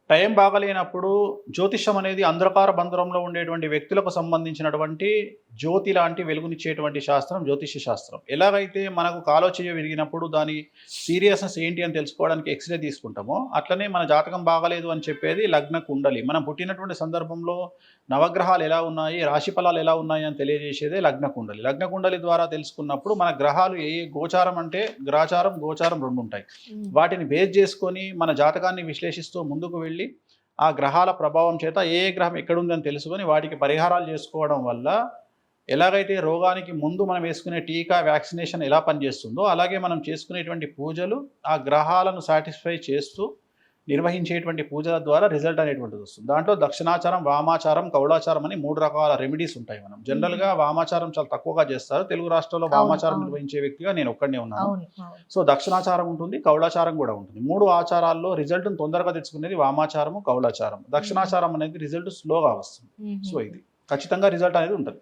Time బాగలేనప్పుడు జ్యోతిష్యం అనేది అంధకార బంధురంలో ఉండేటువంటి వ్యక్తులకు సంబంధించినటువంటి జ్యోతి లాంటి వెలుగునిచ్చేటువంటి శాస్త్రం జ్యోతిష్య శాస్త్రం. ఎలాగైతే మనకు కాలో చెయ్యో విరిగినప్పుడు దాని సీరియస్‌నెస్ ఏంటి అని తెలుసుకోవడానికి ఎక్స్‌రే తీసుకుంటామో, అట్లనే మన జాతకం బాగాలేదు అని చెప్పేది లగ్న కుండలి. మనం పుట్టినటువంటి సందర్భంలో నవగ్రహాలు ఎలా ఉన్నాయి, రాశి ఫలాలు ఎలా ఉన్నాయి అని తెలియజేసేదే లగ్న కుండలి. లగ్న కుండలి ద్వారా తెలుసుకున్నప్పుడు మన గ్రహాలు ఏ ఏ గోచారం అంటే గ్రాచారం, గోచారం 2 ఉంటాయి. వాటిని బేస్ చేసుకొని మన జాతకాన్ని విశ్లేషిస్తూ ముందుకు వెళ్ళి ఆ గ్రహాల ప్రభావం చేత ఏ గ్రహం ఎక్కడుందని తెలుసుకొని వాటికి పరిహారాలు చేసుకోవడం వల్ల ఎలాగైతే రోగానికి ముందు మనం వేసుకునే టీకా వ్యాక్సినేషన్ ఎలా పనిచేస్తుందో అలాగే మనం చేసుకునేటువంటి పూజలు ఆ గ్రహాలను సాటిస్ఫై చేస్తూ నిర్వహించేటువంటి పూజల ద్వారా రిజల్ట్ అనేటువంటిది వస్తుంది. దాంట్లో దక్షిణాచారం, వామాచారం, కౌళాచారం అని 3 రకాల రెమెడీస్ ఉంటాయి. మనం జనరల్గా వామాచారం చాలా తక్కువగా చేస్తారు. తెలుగు రాష్ట్రాల్లో వామాచారం నిర్వహించే వ్యక్తిగా నేను ఒక్కడనే ఉన్నాను. సో దక్షిణాచారం ఉంటుంది, కౌళాచారం కూడా ఉంటుంది. 3 ఆచారాల్లో రిజల్ట్ను తొందరగా తెచ్చుకునేది వామాచారము, కౌళాచారం. దక్షిణాచారం అనేది రిజల్ట్ స్లోగా వస్తుంది. సో ఇది ఖచ్చితంగా రిజల్ట్ అనేది ఉంటుంది.